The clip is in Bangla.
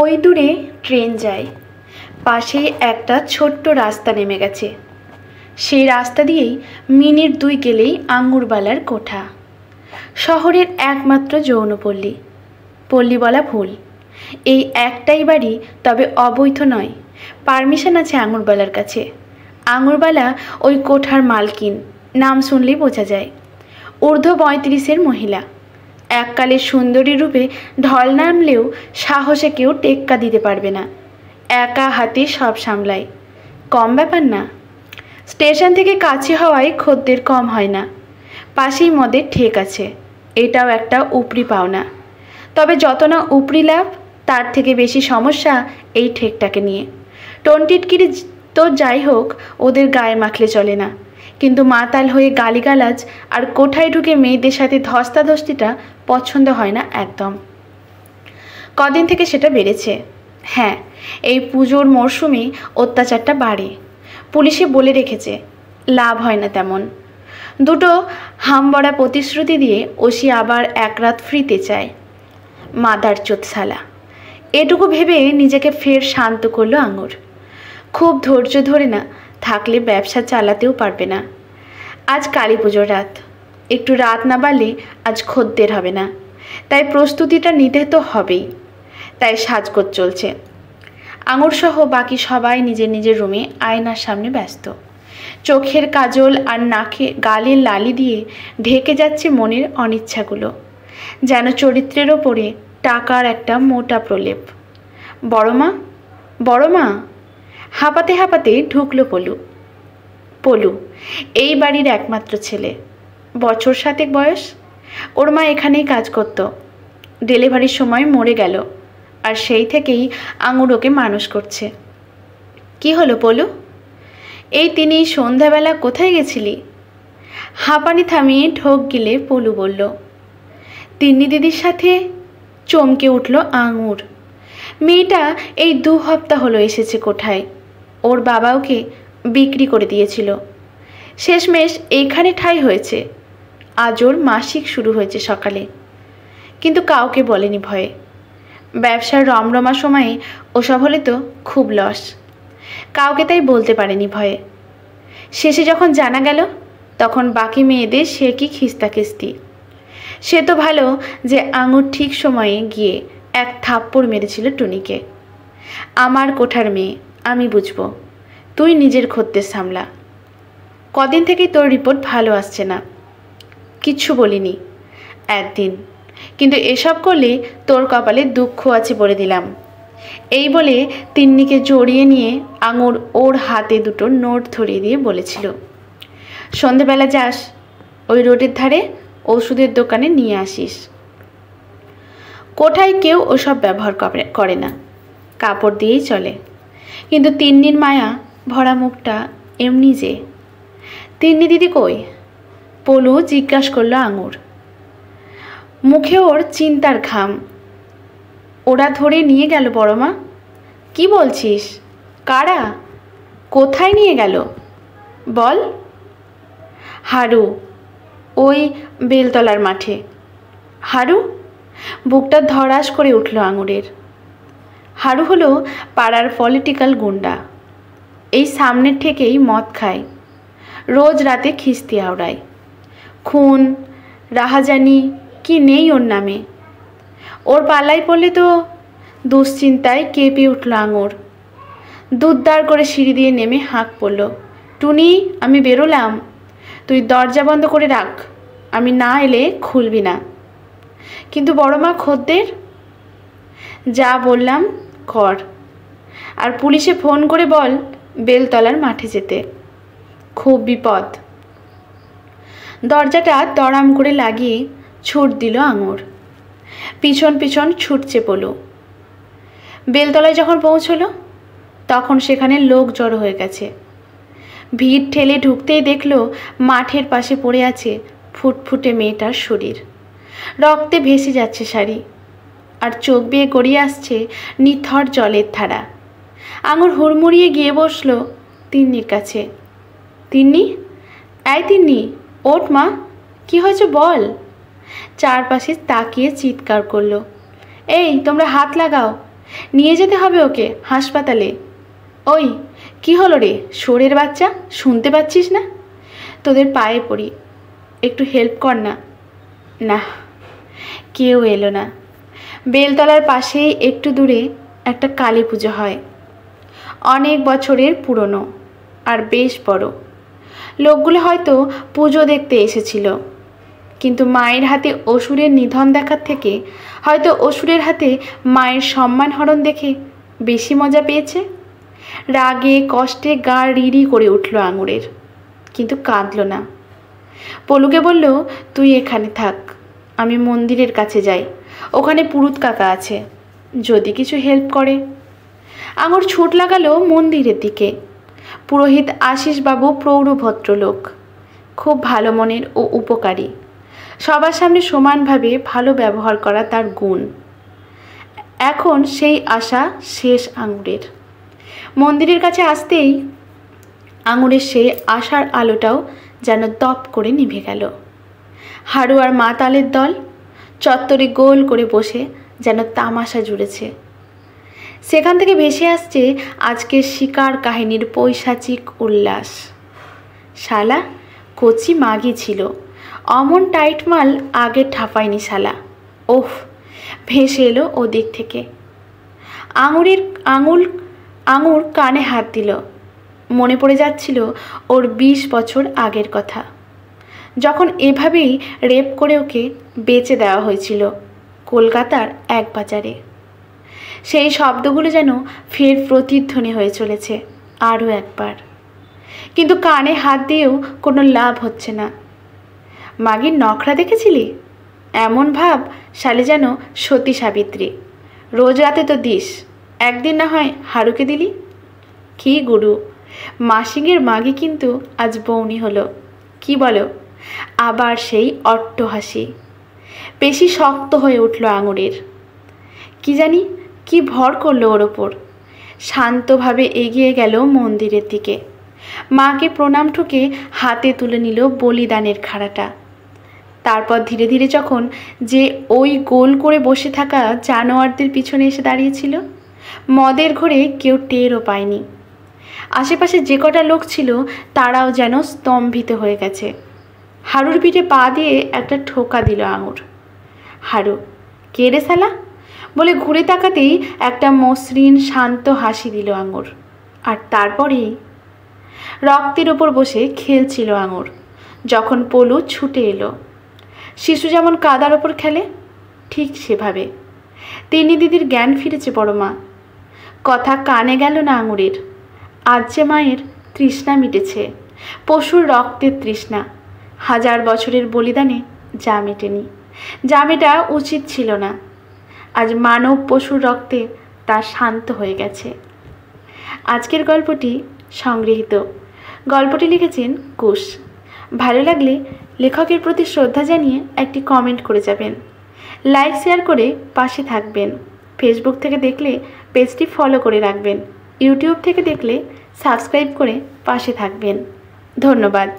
ওই দূরে ট্রেন যায়, পাশেই একটা ছোট্ট রাস্তা নেমে গেছে। সেই রাস্তা দিয়েই মিনিট 2 গেলেই আঙ্গুরবালার কোঠা, শহরের একমাত্র যৌনপল্লী। পল্লী বলা ভুল, এই একটাই বাড়ি, তবে অবৈধ নয়, পারমিশন আছে আঙ্গুরবালার কাছে। আঙ্গুরবালা ওই কোঠার মালকিন, নাম শুনলেই বোঝা যায়। ঊর্ধ্ব 35-এর মহিলা, এককালের সুন্দরী রূপে ঢল নামলেও সাহসে কেউ টেক্কা দিতে পারবে না। একা হাতে সব সামলায়, কম ব্যাপার না। স্টেশন থেকে কাছে হওয়ায় খদ্দের কম হয় না। পাশেই মদের ঠেক আছে, এটাও একটা উপরি পাওনা। তবে যত না উপরি লাভ, তার থেকে বেশি সমস্যা এই ঠেকটাকে নিয়ে। টনটিটকিরি তো যাই হোক, ওদের গায়ে মাখলে চলে না, কিন্তু মাতাল হয়ে গালিগালাজ আর কোঠায় ঢুকে মেয়েদের সাথে ধস্তাধস্তিটা পছন্দ হয় না একদম। কদিন থেকে সেটা বেড়েছে। হ্যাঁ, এই পুজোর মরশুমে অত্যাচারটা বাড়ে। পুলিশে বলে রেখেছে, লাভ হয় না তেমন। দুটো হামবড়া প্রতিশ্রুতি দিয়ে ওসি আবার এক রাত ফ্রিতে চায়। মাদার চোদ শালা, এটুকু ভেবে নিজেকে ফের শান্ত করলো আঙুর। খুব ধৈর্য ধরে না থাকলে ব্যবসা চালাতেও পারবে না। আজ কালী পুজোর রাত, একটু রাত না বাড়লে আজ খদ্দের হবে না, তাই প্রস্তুতিটা নিতে তো হবেই। তাই সাজগোজ চলছে। আঙুর সহ বাকি সবাই নিজের নিজের রুমে আয়নার সামনে ব্যস্ত। চোখের কাজল আর নাকে গালের লালি দিয়ে ঢেকে যাচ্ছে মনের অনিচ্ছাগুলো, যেন চরিত্রের ওপরে টাকার একটা মোটা প্রলেপ। বড় মা, বড় মা, হাঁপাতে হাঁপাতে ঢুকলো পলু। এই বাড়ির একমাত্র ছেলে, বছর 7 বয়স। ওর মা এখানেই কাজ করত, ডেলিভারির সময় মরে গেল, আর সেই থেকেই আঙুর ওকে মানুষ করছে। কি হলো পলু? এই তিনি সন্ধ্যাবেলা কোথায় গেছিলি? হাঁপানি থামিয়ে ঢোক গিলে পলু বলল। তিন্নি দিদির সাথে। চমকে উঠল আঙুর। মেয়েটা এই 2 সপ্তাহ হলো এসেছে কোঠায়। ওর বাবা ওকে বিক্রি করে দিয়েছিল, শেষমেশ এইখানে ঠাঁই হয়েছে। আজ ওর মাসিক শুরু হয়েছে সকালে, কিন্তু কাউকে বলেনি ভয়ে। ব্যবসার রমরমা সময়ে ওসব হলে তো খুব লস, কাউকে তাই বলতে পারেনি ভয়ে। শেষে যখন জানা গেল, তখন বাকি মেয়েদের সে কি খিস্তাখিস্তি। সে তো ভালো যে আঙুর ঠিক সময়ে গিয়ে এক থাপ্পড় মেরেছিল টুনিকে। আমার কোঠার মেয়ে, আমি বুঝবো, তুই নিজের খদ্দের সামলা। কদিন থেকেই তোর রিপোর্ট ভালো আসছে না। কিচ্ছু বলিনি একদিন, কিন্তু এসব করলে তোর কপালে দুঃখ আছে বলে দিলাম। এই বলে তিন্নিকে জড়িয়ে নিয়ে আঙুর ওর হাতে 2টো নোট ধরিয়ে দিয়ে বলেছিল, সন্ধেবেলা যাস, ওই রোডের ধারে ওষুধের দোকানে নিয়ে আসিস। কোঠায় কেউ ওসব ব্যবহার করে না, কাপড় দিয়েই চলে। কিন্তু তিন্নির মায়া ভরা মুখটা এমনি যে। তিন্নি দিদি কই? পলু জিজ্ঞাসা করলো আঙুর। মুখে ওর চিন্তার ঘাম। ওরা ধরে নিয়ে গেল বড় মা। কি বলছিস? কারা? কোথায় নিয়ে গেল বল? হারু, ওই বেলতলার মাঠে। হারু? বুকটা ধড়াস করে উঠল আঙুরের। হারু হলো পাড়ার পলিটিক্যাল গুন্ডা। এই সামনের থেকেই মদ খায়, রোজ রাতে খিস্তি আওড়ায়। খুন রাহাজানি কি নেই ওর নামে। ওর পাল্লায় পড়লে তো দুশ্চিন্তায় কেঁপে উঠল আঙুর। দুধদার করে সিঁড়ি দিয়ে নেমে হাঁক পড়ল, টুনি আমি বেরোলাম, তুই দরজা বন্ধ করে রাখ, আমি না এলে খুলবি না। কিন্তু বড় মা খদ্দের? যা বললাম কর, আর পুলিশে ফোন করে বল বেলতলার মাঠে যেতে, খুব বিপদ। দরজাটা দড়াম করে লাগিয়ে ছুট দিল আঙুর। পিছন পিছন ছুটছে পলু। বেলতলায় যখন পৌঁছলো, তখন সেখানে লোক জড়ো হয়ে গেছে। ভিড় ঠেলে ঢুকতেই দেখলো মাঠের পাশে পড়ে আছে ফুটফুটে মেয়েটার শরীর। রক্তে ভেসে যাচ্ছে শাড়ি, আর চোখ বেয়ে গড়িয়ে আসছে নিথর জলের ধারা। আঙুর হুড়মুড়িয়ে গিয়ে বসলো তিন্নির কাছে। তিন্নি, এই তিন্নি, ওঠ মা, কি হয়েছে বল? চারপাশে তাকিয়ে চিৎকার করলো, এই তোমরা হাত লাগাও, নিয়ে যেতে হবে ওকে হাসপাতালে। ওই কি হলো রে শোরের বাচ্চা, শুনতে পাচ্ছিস না? তোদের পায়ে পড়ি, একটু হেল্প কর না। না, কেউ এলো না। বেলতলার পাশেই একটু দূরে একটা কালী পুজো হয়, অনেক বছরের পুরনো আর বেশ বড়। লোকগুলো হয়তো পুজো দেখতে এসেছিল, কিন্তু মায়ের হাতে অসুরের নিধন দেখার থেকে হয়তো অসুরের হাতে মায়ের সম্মানহরণ দেখে বেশি মজা পেয়েছে। রাগে কষ্টে গা রিরি করে উঠল আঙুরের, কিন্তু কাঁদল না। পলুকে বলল, তুই এখানে থাক, আমি মন্দিরের কাছে যাই, ওখানে পুরুত কাকা আছে, যদি কিছু হেল্প করে। আঙুর ছুট লাগালো মন্দিরের দিকে। পুরোহিত আশিসবাবু প্রৌঢ় ভদ্রলোক, খুব ভালো মনের ও উপকারী। সবার সামনে সমানভাবে ভালো ব্যবহার করা তার গুণ। এখন সেই আশা শেষ আঙুরের। মন্দিরের কাছে আসতেই আঙুরের সেই আশার আলোটাও যেন দপ করে নিভে গেল। হাড়ু আর মাতালের দল চত্বরে গোল করে বসে যেন তামাশা জুড়েছে। সেখান থেকে ভেসে আসছে আজকের শিকার কাহিনীর পৈশাচিক উল্লাস। শালা কচি মাগি ছিল, অমন টাইট মাল আগে ঠাপায়নি শালা। ওফ, ভেসে এলো ওদিক থেকে। আঙুর কানে হাত দিল। মনে পড়ে যাচ্ছিল ওর 20 বছর আগের কথা, যখন এভাবেই রেপ করে ওকে বেচে দেওয়া হয়েছিল কলকাতার এক বাজারে। সেই শব্দগুলো যেন ফের প্রতিধ্বনি হয়ে চলেছে আরও একবার, কিন্তু কানে হাত দিয়েও কোনো লাভ হচ্ছে না। মাগির নখরা দেখেছিলি? এমন ভাব শালি যেন সতী সাবিত্রী। রোজ রাতে তো দিস, একদিন না হয় হারুকে দিলি। কি গুরু, মাসিংয়ের মাগি কিন্তু আজ বৌনি হলো, কি বলো? আবার সেই অট্টহাসি। বেশি শক্ত হয়ে উঠল আঙুরের। কি জানি কি ভর করলো ওর ওপর। শান্তভাবে এগিয়ে গেল মন্দিরের দিকে। মাকে প্রণাম ঠুকে হাতে তুলে নিল বলিদানের খাড়াটা। তারপর ধীরে ধীরে যখন যে ওই গোল করে বসে থাকা জানোয়ারদের পিছনে এসে দাঁড়িয়েছিল, মদের ঘরে কেউ টেরও পায়নি। আশেপাশে যে কটা লোক ছিল তারাও যেন স্তম্ভিত হয়ে গেছে। হারুর পিঠে পা দিয়ে একটা ঠোকা দিল আঙুর। হারু, কে রে শালা বলে ঘুরে তাকাতেই একটা মসৃণ শান্ত হাসি দিল আঙুর। আর তারপরেই রক্তের ওপর বসে খেলছিল আঙুর। যখন পলু ছুটে এলো, শিশু যেমন কাদার ওপর খেলে ঠিক সেভাবে তিনি দিদির জ্ঞান ফিরেছে বড় মা। কথা কানে গেল না আঙুরের। আজ যে মায়ের তৃষ্ণা মিটেছে, পশুর রক্তের তৃষ্ণা। 1000 বছরের বলিদানে যা মেটেনি, যা মেটা উচিত ছিল না, আজ মানব পশুর রক্তে তা শান্ত হয়ে গেছে। আজকের গল্পটি সংগৃহীত। গল্পটি লিখেছেন কুশ। ভালো লাগলে লেখকের প্রতি শ্রদ্ধা জানিয়ে একটি কমেন্ট করে যাবেন। লাইক শেয়ার করে পাশে থাকবেন। ফেসবুক থেকে দেখলে পেজটি ফলো করে রাখবেন। ইউটিউব থেকে দেখলে সাবস্ক্রাইব করে পাশে থাকবেন। ধন্যবাদ।